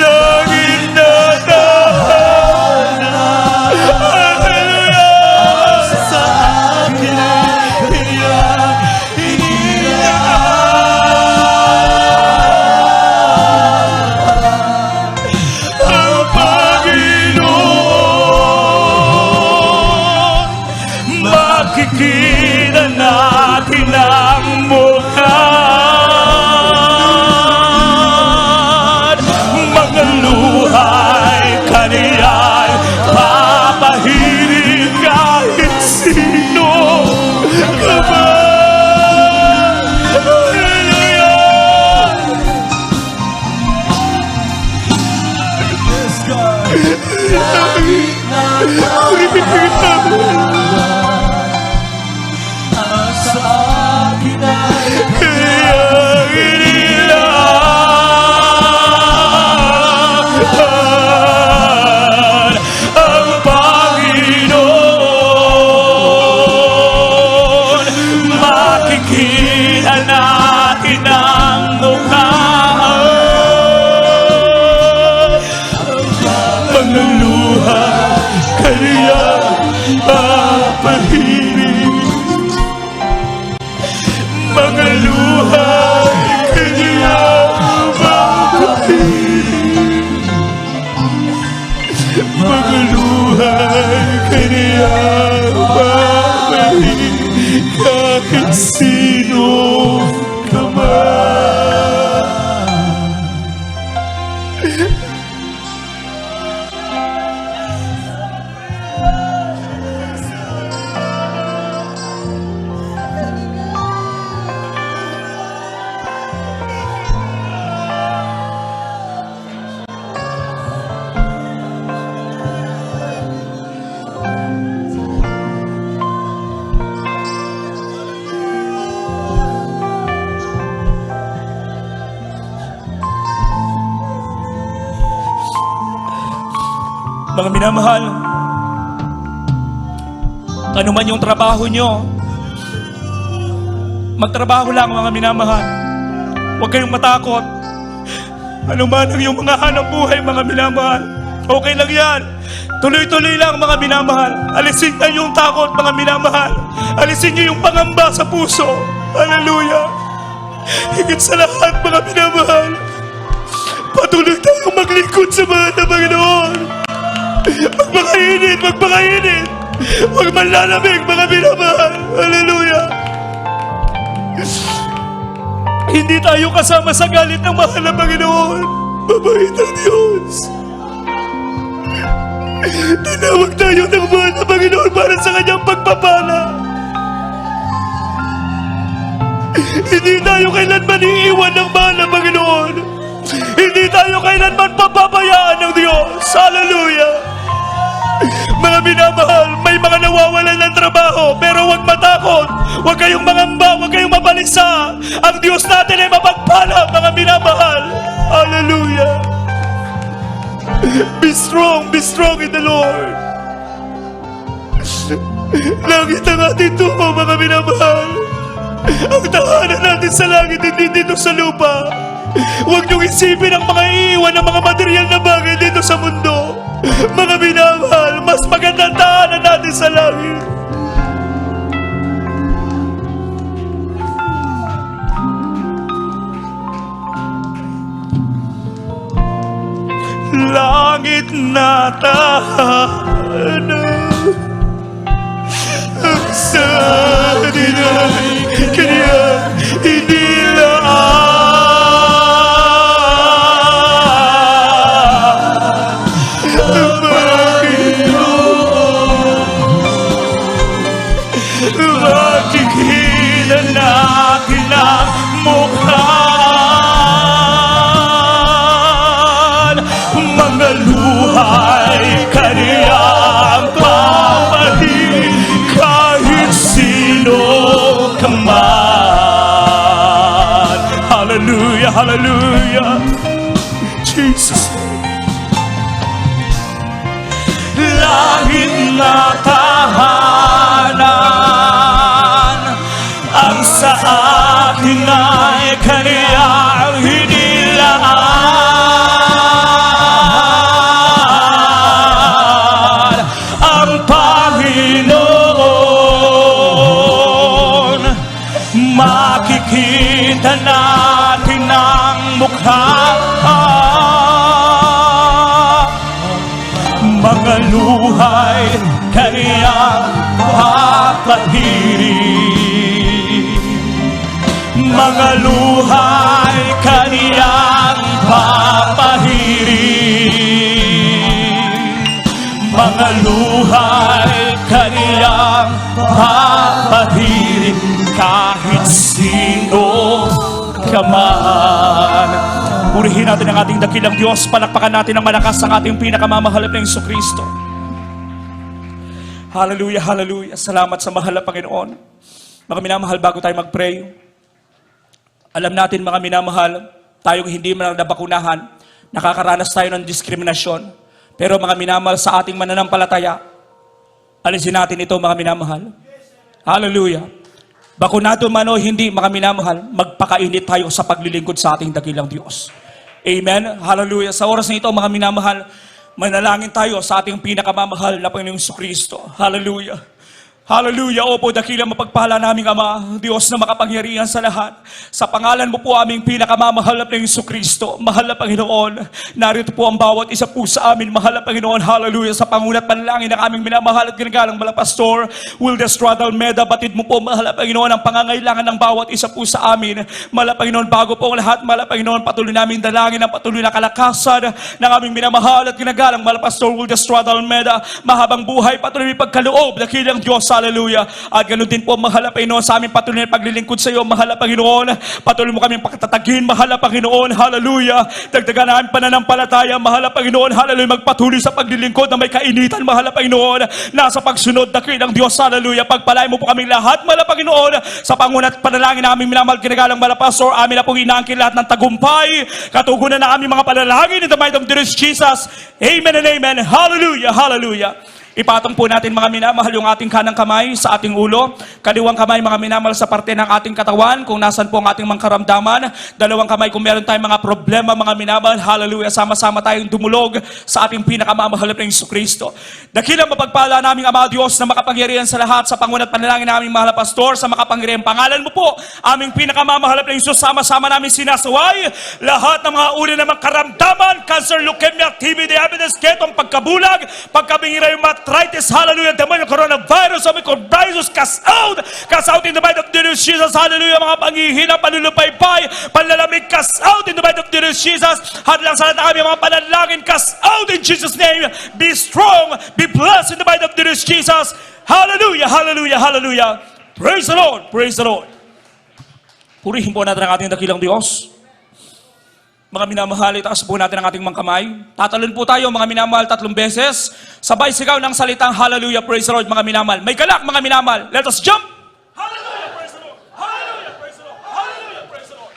Langit na tahanan, hallelujah, sa akin ay kaniyang inilaan. Ang Panginoon, makikita natin ang mukha. Mga luhay kaniya'y papahilig, kahit sino ka man. Hallelujah! Langit na sa akin ay kaniyang inilaan. Ang Panginoon, makikita natin ang mukha. Mga luha kaniyang papahilig, mga luha kaniyang papahilig, mga luha kaniyang papahilig, kahit sino ka man. Mga minamahal, ano man yung trabaho nyo, magtrabaho lang mga minamahal. Huwag kayong matakot. Ano man ang iyong mga hanap buhay, mga minamahal, Okay lang yan. Tuloy-tuloy lang mga minamahal. Alisin niyo yung takot mga minamahal. Alisin niyo yung pangamba sa puso. Hallelujah. Higit sa lahat mga minamahal, patuloy tayong maglingkod sa mahal na Panginoon. Magpakainit, magpakainit. Huwag manlalamig mga minamahal. Hallelujah. Hindi tayo kasama sa galit ng mahal na Panginoon. Mabait ang Diyos. Tinawag tayo ng mahal na Panginoon para sa kanyang pagpapala. Hindi tayo kailanman iiwan ng mahal na Panginoon. Hindi tayo kailanman papabayaan ng Diyos. Hallelujah! Mga minamahal, may mga nawawalan ng trabaho, pero huwag matakot. Huwag kayong mangamba, huwag kayong mabalisa. Ang Diyos natin ay mapagpala, mga minamahal. Hallelujah! Be strong in the Lord. Langit ang ating tumo, mga minamahal. Ang tahanan natin sa langit, hindi dito sa lupa. Huwag niyong isipin ang mga iiwan ng mga material na bagay dito sa mundo. Mga minamahal, mas magandang tahanan natin sa langit. Langit na tahanan, ang sa atin ay kanyang inilaan. Makikita natin ang mukha. Mga luhay kaniyang papahin kahit sino ka man. Hallelujah, hallelujah. Jesus. Langit na tahanan, ang sa akin ay kaniyang hinilaan. Ang Panginoon, makikita natin ang mukha. Mga luhay kaniyang papahirin. Mga luhay kaniyang papahirin. Mga luhay kaniyang papahirin kahit sino ka man. Purihin natin ang ating dakilang Diyos. Palakpakan natin ang malakas ang ating pinakamamahal na Jesucristo. Hallelujah, hallelujah. Salamat sa mahal na Panginoon. Mga minamahal, bago tayo mag-pray, alam natin mga minamahal, tayong hindi man nabakunahan, nakakaranas tayo ng diskriminasyon. Pero mga minamahal, sa ating mananampalataya, alisin natin ito mga minamahal. Hallelujah. Bakunado man o hindi, mga minamahal, magpakainit tayo sa paglilingkod sa ating dakilang Diyos. Amen. Hallelujah. Sa oras na ito, mga minamahal, manalangin tayo sa ating pinakamamahal na Panginoong Jesucristo. Hallelujah. Hallelujah. Opo, dakilang mapagpala naming Ama, Diyos na makapangyarihan sa lahat. Sa pangalan mo po aming pinakamamahal na Jesucristo, mahal na Panginoon, narito po ang bawat isa po sa amin, mahal na Panginoon. Hallelujah. Sa pangunat panalangin ng aming minamahal at ginagalang Pastor Wilder Stradal Meda, batid mo po, mahal na Panginoon, ang pangangailangan ng bawat isa po sa amin. Mahal na Panginoon, bago po ang lahat, mahal na Panginoon, patuloy namin dalangin ang patuloy na kalakasan ng aming minamahal at ginagalang Pastor Wilder Stradal Meda, mahabang buhay, patuloy pagkaloob, dakilang Diyos. Hallelujah. At ganoon din po, mahal na Panginoon, sa aming patuloy na paglilingkod sa iyo, mahal na Panginoon. Patuloy mo kaming pagtatagin, mahal na Panginoon. Hallelujah. Dagdagan namin pananampalataya, mahal na Panginoon. Hallelujah. Magpatuloy sa paglilingkod na may kainitan, mahal na Panginoon. Nasa pagsunod, dakilang Diyos. Hallelujah. Pagpalain mo po kaming lahat, mahal na Panginoon. Sa pangunat panalangin namin minamahal ginagalang Pastor, amin na pong inaangkin lahat ng tagumpay, katugunan na aming mga panalangin in the might of the Lord Jesus. Amen and amen. Hallelujah. Hallelujah. Ipatong po natin mga minamahal yung ating kanang kamay sa ating ulo. Kaliwang kamay mga minamahal sa parte ng ating katawan kung nasan po ang ating mga karamdaman. Dalawang kamay kung meron tayong mga problema mga minamahal. Hallelujah. Sama-sama tayong dumulog sa ating pinakamamahal na Jesucristo. Dakilang mapagpala naming Ama Diyos na makapangyarihan sa lahat sa panguna't panalangin naming mahal na pastor sa makapangyarihan pangalan mo po. Aming pinakamamahal na Jesus, sama-sama namin sinasaway lahat ng mga uri ng mga karamdaman, cancer, leukemia, TB, diabetes, ketong, pagkabulag, pagkabingira yung arthritis, hallelujah, demonyo, coronavirus, omicron, virus, cast out in the might of the Lord Jesus, hallelujah, mga panghihina, panlulupaypay, panlalamig, cast out in the might of the Lord Jesus, hadlang sa lahat ng aming mga panalangin, cast out in Jesus' name, be strong, be blessed in the might of the Lord Jesus, hallelujah, hallelujah, hallelujah, praise the Lord, praise the Lord. Purihin po natin ang ating dakilang Diyos. Mga minamahal, itaas po natin ang ating mga kamay. Tatalon po tayo, mga minamahal, 3 beses. Sabay sigaw ng salitang hallelujah, praise the Lord, mga minamahal. May galak, mga minamahal. Let us jump! Hallelujah, praise the Lord! Hallelujah, praise the Lord! Hallelujah, praise the Lord!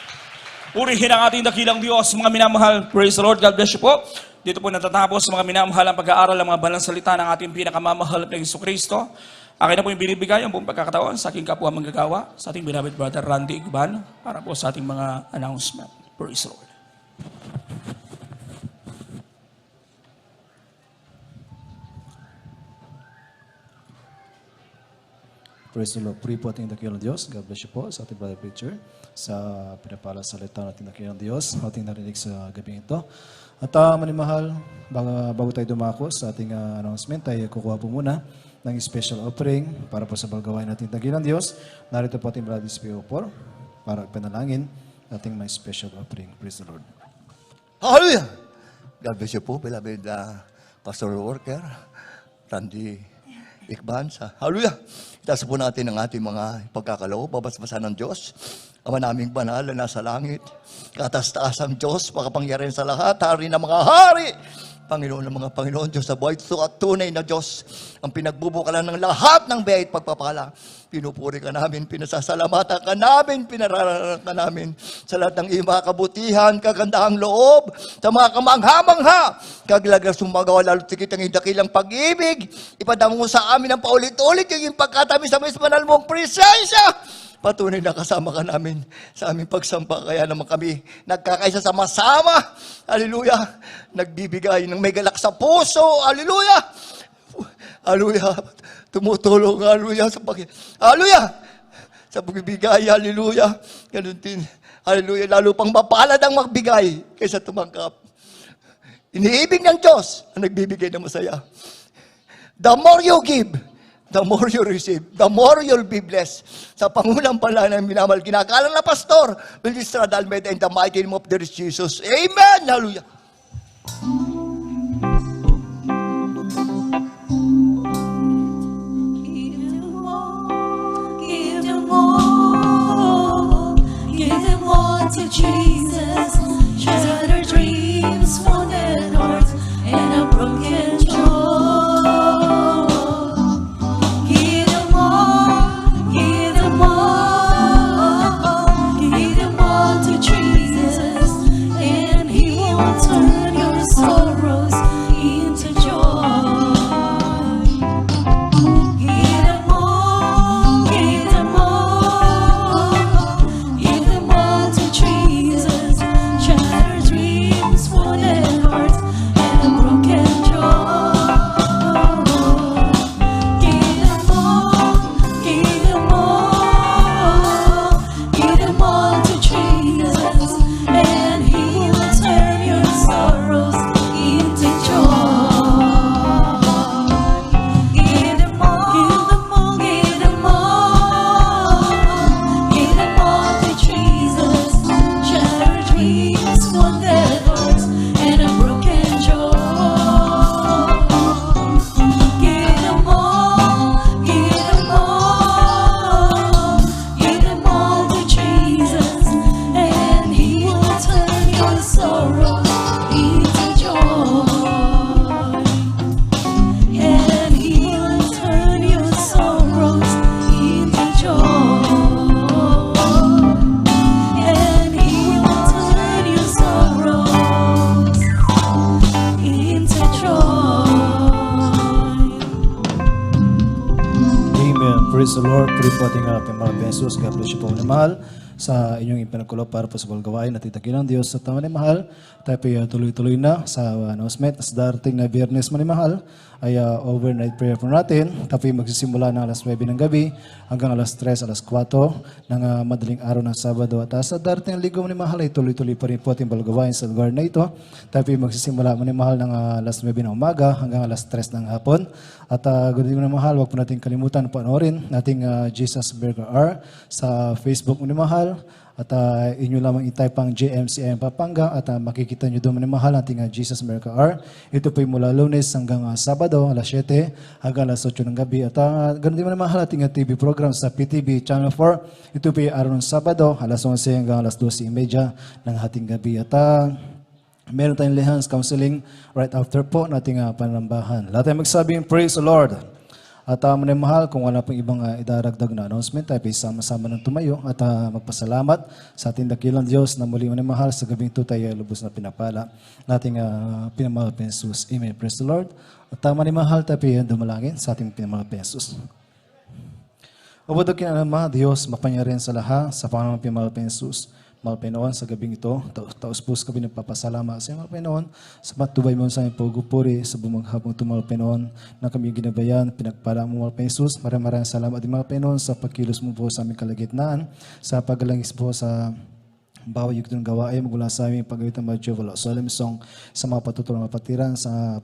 Purihin ang ating dakilang Diyos, mga minamahal. Praise the Lord, God bless you po. Dito po natatapos, mga minamahal, ang pag-aaral ng mga balang salita ng ating pinakamamahal na Jesucristo. Akin na po yung binibigay ang buong pagkakataon sa aking kapwa manggagawa, sa ating beloved brother Randy Igban, para po sa ating mga announcement. Praise the Lord. Praise the Lord. Puri po ating dakilang Diyos. God bless you po sa ating brother preacher sa pinapala salita natin dakilang Diyos. Ating narinig sa gabing ito. At manimahal, bago tayo dumako sa ating announcement, tayo kukuha po muna ng special offering para po sa balgawain natin dakilang Diyos. Narito po ating brother SPO4 para panalangin ating may special offering. Praise the Lord. Hallelujah! God bless you po, beloved pastoral worker, Randy Ikban. Hallelujah! Itaas po natin ang ating mga pagkakaloob, babasbasan ng Diyos. Ama naming banal na nasa langit, katas-taas ang Diyos, makapangyarihan sa lahat, hari ng mga hari, Panginoon ng mga Panginoon, Diyos sa buhay at tunay na Diyos, ang pinagbubukalan ng lahat ng biyaya at pagpapala. Pinupuri ka namin, pinasasalamatan ka namin, pinararalan ka namin sa lahat ng iyong mga kabutihan, kagandahang loob, sa mga kamangha-mangha, kaglagas sumagawa lalo tikit ang dakilang pag-ibig, ipadamo sa amin ang paulit-ulit yung pagkatabi sa mismo banal mong presensya. Patunay na kasama ka namin sa aming pagsamba. Kaya naman kami nagkakaisa sama-sama. Hallelujah. Nagbibigay ng may galak sa puso. Hallelujah. Hallelujah. Tumutulong. Hallelujah. Hallelujah. Sa pagbibigay. Hallelujah. Ganun din. Hallelujah. Lalo pang mapalad ang magbigay kaysa tumangkap. Iniibig ng Diyos ang nagbibigay ng masaya. The more you give, the more you receive, the more you'll be blessed. Sa pangulang pala ng minamahal, kinakalan na pastor, Ministra Dalmeda, in the mighty name of the Lord Jesus. Amen! Hallelujah! Give them more to Jesus. Shattered dreams, wounded hearts, and a broken joy. Give them more to Jesus, and He will turn your soul Praise the Lord. Puri po ating mga Jesus. God bless you po, mahal. Sa inyong ipinagkulo para po sa gawain at itakin ng Diyos sa tama ni mahal. Tayo po tuloy-tuloy na sa announcement. Sa darating na Biyernes manimahal ay overnight prayer po natin. Tayo po magsisimula ng alas 9 ng gabi hanggang alas 3, alas 4 ng madaling araw ng Sabado. At sa darating linggo manimahal ay tuloy-tuloy pa rin po ating gawain sa lugar na ito. Tayo po magsisimula manimahal ng alas 9 ng umaga hanggang alas 3 ng hapon. At ganoon din manimahal, huwag po natin kalimutan panoorin nating Jesus Burger R sa Facebook manimahal. At inyo lamang i-type ang JMCM Pampanga at makikita nyo doon manimahal ating Jesus Miracle R. Ito po mula Lunes hanggang Sabado, alas 7 hanggang alas 8 ng gabi. At ganoon din manimahal ating TV program sa PTV Channel 4. Ito po araw ng Sabado, alas 11 hanggang alas 12:30 ng hating gabi. At meron tayong Lehans Counseling right after po nating panambahan. Lahat tayo magsabing, Praise the Lord. At manimahal, kung wala pong ibang idaragdag na announcement, tayo sama-sama ng tumayo at magpasalamat sa ating dakilang Diyos na muli manimahal sa gabing ito tayo lubos na pinapala nating pinamahal pa Jesus. Amen. Praise the Lord. At manimahal tayo dumalangin sa ating pinamahal pa Jesus. Abadagin ang Ama, Diyos, mapanyarihan sa lahat, sa Panginoon pinamahal pa Jesus. Mahal Panginoon, sa gabing ito, taos-pus kami nagpapasalamat sa Mahal Panginoon, sa matubay mo sa aming pagupuri, sa bumaghapong ito, Mahal Panginoon, na kami ginabayan, pinagpala mo, Mahal Jesus. Maraming salamat din, Mahal Panginoon, sa pagkilos mo po sa aming kalagitnaan, sa paglalangis po sa bawat yugtong gawain, magula sa aming pag-awit ng mga Jehovah, solemn song, sa mga patutulong mapatiran, sa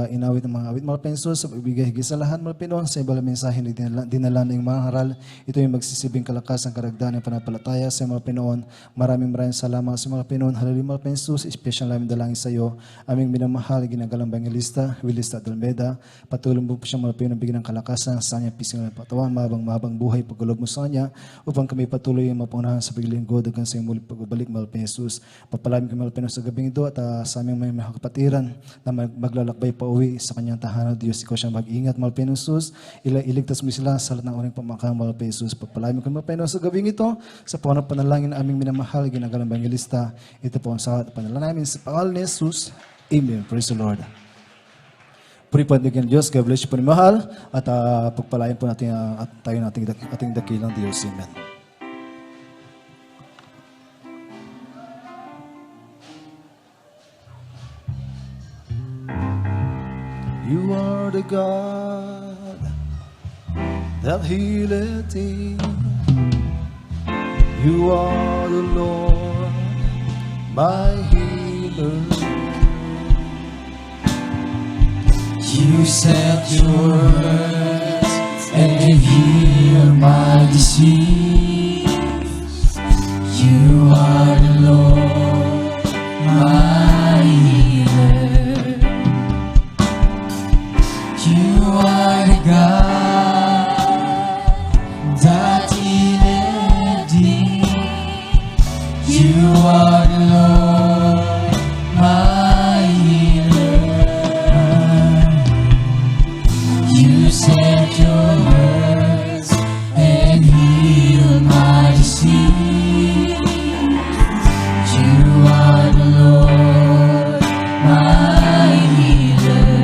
inawit ng mga awit, Mahal Panginoon, sa pagbigay higit sa lahat, Mahal Panginoon, sa ibang mensahe na dinala ng mga haral. Ito yung magsisibing kalakasan, karagdagan ng panampalataya sa Mahal Panginoon. Maraming salamat sa Mahal Panginoon. Hallelujah, Mahal Panginoon. Special namin dalangin sa iyo. Aming minamahal, ginagalang Bangelista, Willista Dalmeda. Patuloy mo po siya, Mahal Panginoon, bigyan ng kalakasan sa kanyang pising ng patawan, mahabang buhay, paggulob mo sa kanya, upang kami patuloy yung mapunahan sa paglilingkod hanggang sa iyong muli pagbabalik, Mahal Panginoon. Papalamin kami, Mahal Panginoon, sa gabing ito at sa aming mga kapatiran na maglalakbay pa uwi sa kanyang tahanan. Diyos, ikaw siyang mag-ingat, Mahal Panginoon Jesus. Iligtas mo sila sa lahat ng uring pamakang, Mahal Panginoon Jesus. Pagpalain mo kami, Mahal Panginoon, sa gabing ito, sa pangalang panalangin na aming minamahal, ginagalang Bangelista. Ito po ang sahat panalangin namin sa pangalan ni Jesus. Amen. Praise the Lord. Puri po ang Diyos. God bless you po ni mahal. At pagpalain po natin at tayo nating ating dakilang Diyos. Amen. You are the God that healeth thee. You are the Lord, my healer. You sent your words and you heal my disease. You are the Lord, my healer. You are the God that healeth thee. You are the Lord, my healer. You sent your words and healed my disease. You are the Lord, my healer.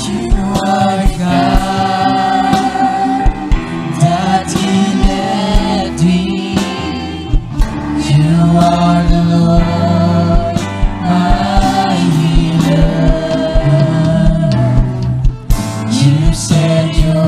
You are God that healeth thee. You are the Lord, my healer. You sent your